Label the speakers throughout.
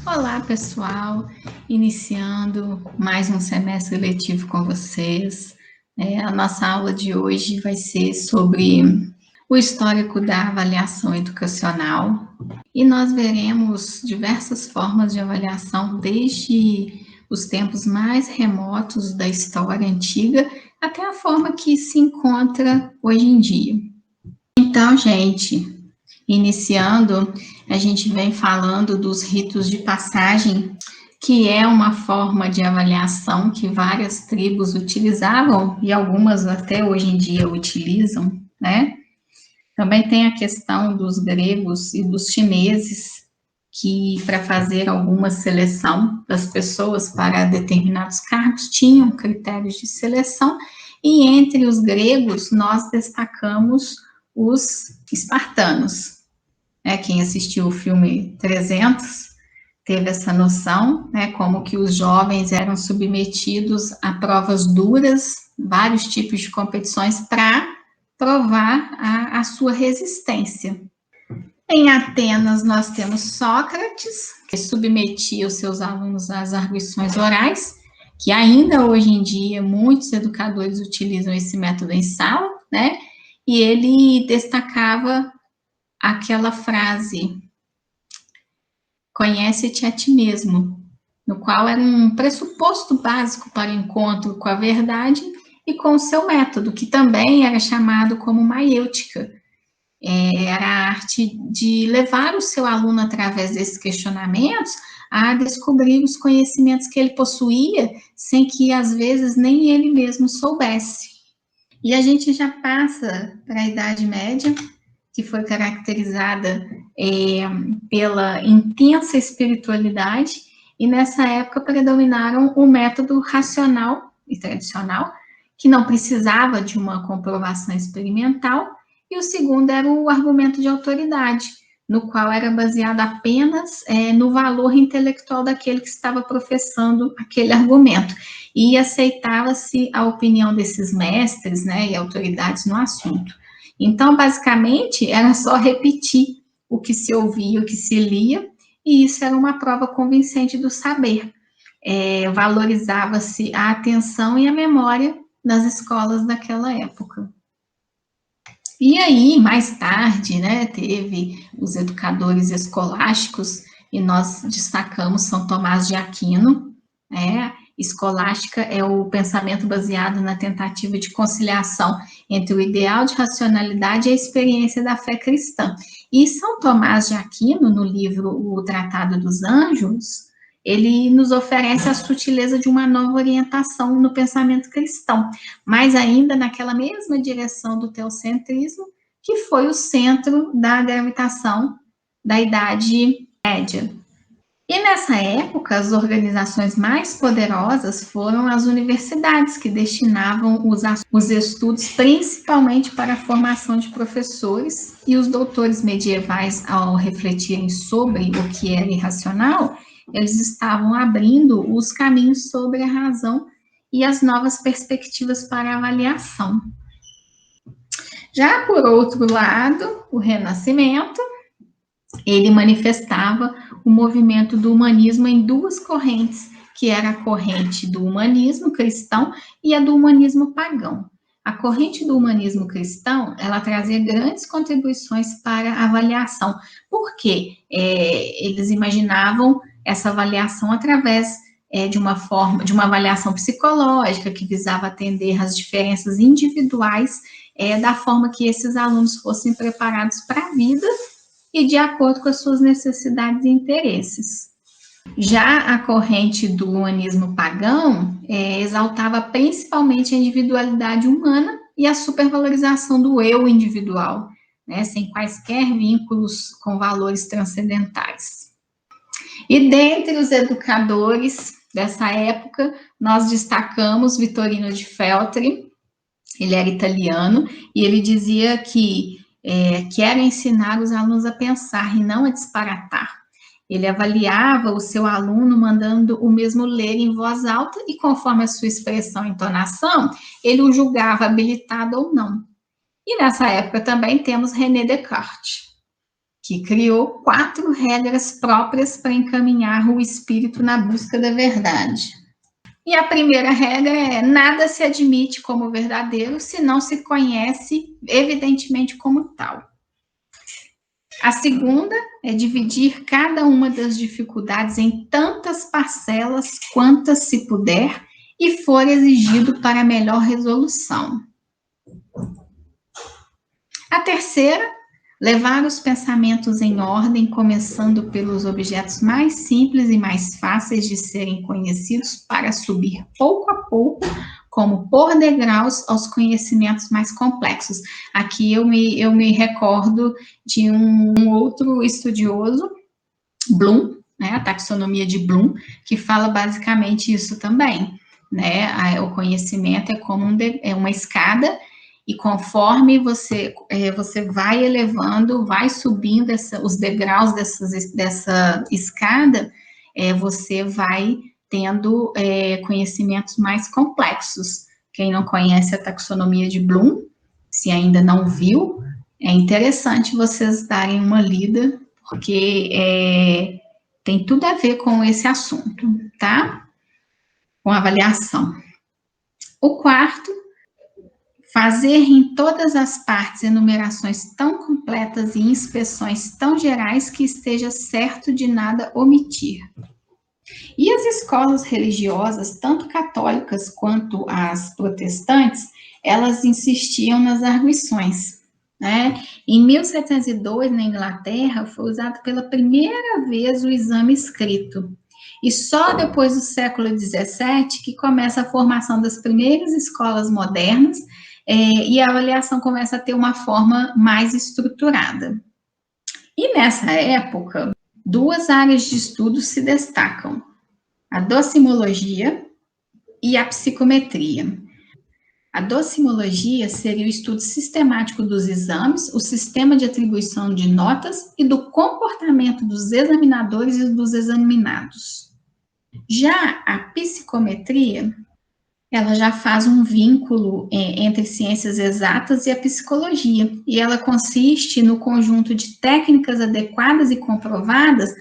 Speaker 1: Olá, pessoal! Iniciando mais um semestre letivo com vocês. A nossa aula de hoje vai ser sobre o histórico da avaliação educacional e nós veremos diversas formas de avaliação, desde os tempos mais remotos da história antiga até a forma que se encontra hoje em dia. Então, gente, iniciando, a gente vem falando dos ritos de passagem, que é uma forma de avaliação que várias tribos utilizavam e algumas até hoje em dia utilizam, né? Também tem a questão dos gregos e dos chineses, que para fazer alguma seleção das pessoas para determinados cargos tinham critérios de seleção, e entre os gregos nós destacamos os espartanos. Quem assistiu o filme 300 teve essa noção, como que os jovens eram submetidos a provas duras, vários tipos de competições para provar a sua resistência. Em Atenas, nós temos Sócrates, que submetia os seus alunos às arguições orais, que ainda hoje em dia muitos educadores utilizam esse método em sala, né? E ele destacava aquela frase, conhece-te a ti mesmo, no qual era um pressuposto básico para o encontro com a verdade e com o seu método, que também era chamado como maiêutica. Era a arte de levar o seu aluno, através desses questionamentos, a descobrir os conhecimentos que ele possuía, sem que, às vezes, nem ele mesmo soubesse. E a gente já passa para a Idade Média, que foi caracterizada pela intensa espiritualidade, e nessa época predominaram o método racional e tradicional, que não precisava de uma comprovação experimental, e o segundo era o argumento de autoridade, no qual era baseado apenas no valor intelectual daquele que estava professando aquele argumento, e aceitava-se a opinião desses mestres, né, e autoridades no assunto. Então, basicamente, era só repetir o que se ouvia, o que se lia, e isso era uma prova convincente do saber. Valorizava-se a atenção e a memória nas escolas daquela época. E aí, mais tarde, né, teve os educadores escolásticos, e nós destacamos São Tomás de Aquino, né? Escolástica é o pensamento baseado na tentativa de conciliação entre o ideal de racionalidade e a experiência da fé cristã. E São Tomás de Aquino, no livro O Tratado dos Anjos, ele nos oferece a sutileza de uma nova orientação no pensamento cristão, mas ainda naquela mesma direção do teocentrismo, que foi o centro da gravitação da Idade Média. E nessa época, as organizações mais poderosas foram as universidades, que destinavam os estudos principalmente para a formação de professores, e os doutores medievais, ao refletirem sobre o que era irracional, eles estavam abrindo os caminhos sobre a razão e as novas perspectivas para a avaliação. Já por outro lado, o Renascimento, ele manifestava o movimento do humanismo em duas correntes, que era a corrente do humanismo cristão e a do humanismo pagão. A corrente do humanismo cristão, ela trazia grandes contribuições para a avaliação, porque eles imaginavam essa avaliação através de uma avaliação psicológica que visava atender às diferenças individuais da forma que esses alunos fossem preparados para a vida e de acordo com as suas necessidades e interesses. Já a corrente do humanismo pagão exaltava principalmente a individualidade humana e a supervalorização do eu individual, né, sem quaisquer vínculos com valores transcendentais. E dentre os educadores dessa época, nós destacamos Vittorino de Feltri. Ele era italiano e ele dizia que quero ensinar os alunos a pensar e não a disparatar. Ele avaliava o seu aluno mandando o mesmo ler em voz alta e, conforme a sua expressão e entonação, ele o julgava habilitado ou não. E nessa época também temos René Descartes. que criou 4 regras próprias para encaminhar o espírito na busca da verdade. E a primeira regra é: nada se admite como verdadeiro se não se conhece evidentemente como tal. A segunda é dividir cada uma das dificuldades em tantas parcelas quantas se puder e for exigido para melhor resolução. A terceira, levar os pensamentos em ordem, começando pelos objetos mais simples e mais fáceis de serem conhecidos, para subir pouco a pouco, como por degraus, aos conhecimentos mais complexos. Aqui eu me recordo de um outro estudioso, Bloom, né, a taxonomia de Bloom, que fala basicamente isso também, né? O conhecimento é como uma escada, e conforme você vai elevando, vai subindo os degraus dessa escada, você vai tendo conhecimentos mais complexos. Quem não conhece a taxonomia de Bloom, se ainda não viu, é interessante vocês darem uma lida, porque tem tudo a ver com esse assunto, tá? Com avaliação. O quarto, fazer em todas as partes enumerações tão completas e inspeções tão gerais que esteja certo de nada omitir. E as escolas religiosas, tanto católicas quanto as protestantes, elas insistiam nas arguições, né? Em 1702, na Inglaterra, foi usado pela primeira vez o exame escrito. E só depois do século XVII que começa a formação das primeiras escolas modernas, e a avaliação começa a ter uma forma mais estruturada. E nessa época, 2 áreas de estudo se destacam: a docimologia e a psicometria. A docimologia seria o estudo sistemático dos exames, o sistema de atribuição de notas e do comportamento dos examinadores e dos examinados. Já a psicometria, ela já faz um vínculo entre ciências exatas e a psicologia, e ela consiste no conjunto de técnicas adequadas e comprovadas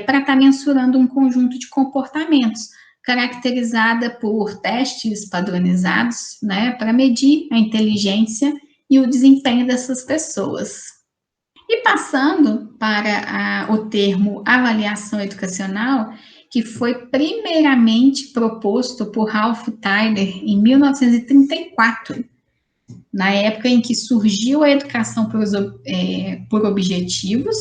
Speaker 1: para estar mensurando um conjunto de comportamentos, caracterizada por testes padronizados, né, para medir a inteligência e o desempenho dessas pessoas. E passando para o termo avaliação educacional, que foi primeiramente proposto por Ralph Tyler em 1934, na época em que surgiu a educação por objetivos,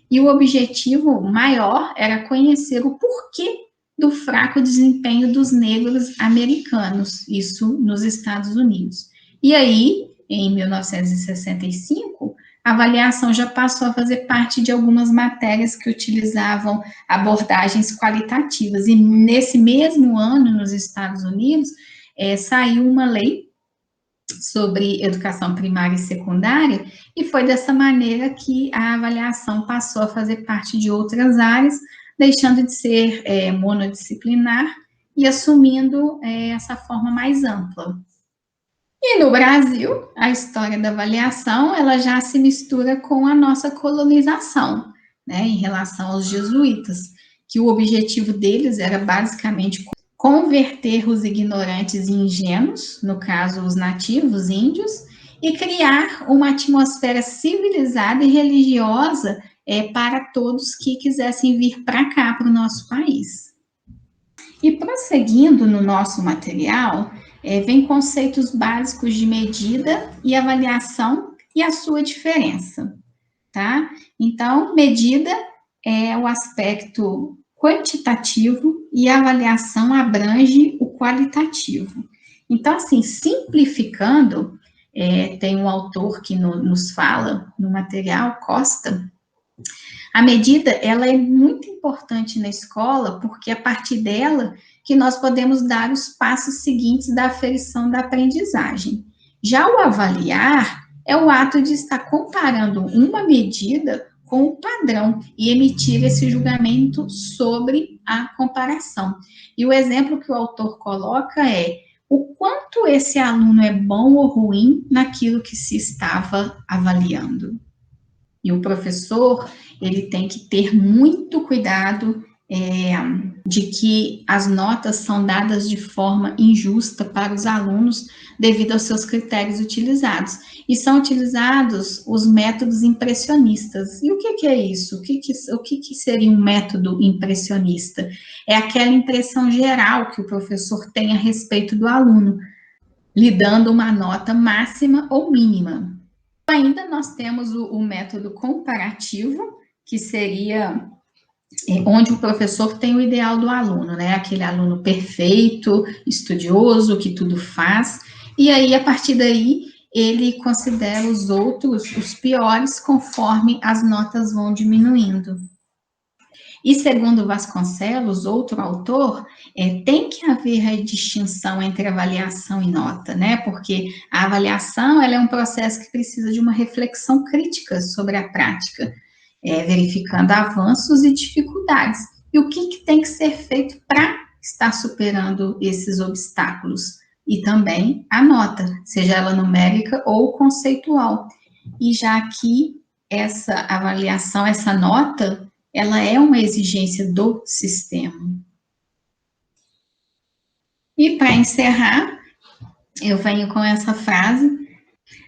Speaker 1: e o objetivo maior era conhecer o porquê do fraco desempenho dos negros americanos, isso nos Estados Unidos. E aí, em 1965, a avaliação já passou a fazer parte de algumas matérias que utilizavam abordagens qualitativas. E nesse mesmo ano, nos Estados Unidos, saiu uma lei sobre educação primária e secundária, e foi dessa maneira que a avaliação passou a fazer parte de outras áreas, deixando de ser monodisciplinar e assumindo essa forma mais ampla. E no Brasil, a história da avaliação, ela já se mistura com a nossa colonização, né, em relação aos jesuítas, que o objetivo deles era basicamente converter os ignorantes e ingênuos, no caso os nativos índios, e criar uma atmosfera civilizada e religiosa para todos que quisessem vir para cá, para o nosso país. E prosseguindo no nosso material, vem conceitos básicos de medida e avaliação e a sua diferença, tá? Então, medida é o aspecto quantitativo e a avaliação abrange o qualitativo. Então, assim, simplificando, tem um autor que nos fala no material, Costa. A medida, ela é muito importante na escola, porque é a partir dela que nós podemos dar os passos seguintes da aferição da aprendizagem. Já o avaliar é o ato de estar comparando uma medida com o padrão e emitir esse julgamento sobre a comparação. E o exemplo que o autor coloca é o quanto esse aluno é bom ou ruim naquilo que se estava avaliando. E o professor, ele tem que ter muito cuidado de que as notas são dadas de forma injusta para os alunos devido aos seus critérios utilizados. E são utilizados os métodos impressionistas. E o que é isso? O que seria um método impressionista? É aquela impressão geral que o professor tem a respeito do aluno, lhe dando uma nota máxima ou mínima. Ainda nós temos o método comparativo, que seria onde o professor tem o ideal do aluno, né? Aquele aluno perfeito, estudioso, que tudo faz, e aí, a partir daí, ele considera os outros, os piores, conforme as notas vão diminuindo. E segundo Vasconcelos, outro autor, tem que haver a distinção entre avaliação e nota, né? Porque a avaliação, ela é um processo que precisa de uma reflexão crítica sobre a prática, verificando avanços e dificuldades. E o que tem que ser feito para estar superando esses obstáculos? E também a nota, seja ela numérica ou conceitual. E já aqui, essa avaliação, essa nota, ela é uma exigência do sistema. E para encerrar, eu venho com essa frase: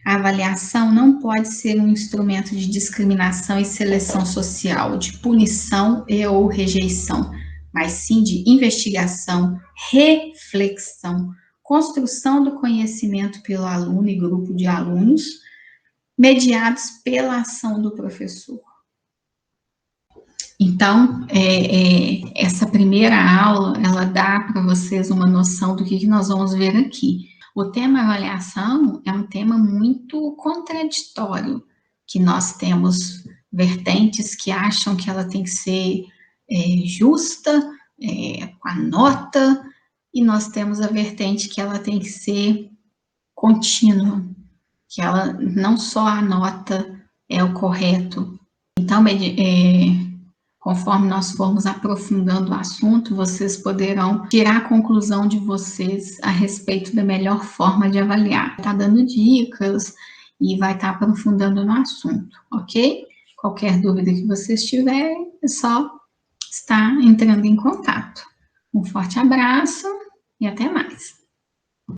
Speaker 1: a avaliação não pode ser um instrumento de discriminação e seleção social, de punição e ou rejeição, mas sim de investigação, reflexão, construção do conhecimento pelo aluno e grupo de alunos, mediados pela ação do professor. Então, essa primeira aula, ela dá para vocês uma noção do que nós vamos ver aqui. O tema avaliação é um tema muito contraditório, que nós temos vertentes que acham que ela tem que ser justa, com a nota, e nós temos a vertente que ela tem que ser contínua, que ela não só a nota é o correto. Então, conforme nós formos aprofundando o assunto, vocês poderão tirar a conclusão de vocês a respeito da melhor forma de avaliar. Está dando dicas e vai estar aprofundando no assunto, ok? Qualquer dúvida que vocês tiverem, é só estar entrando em contato. Um forte abraço e até mais.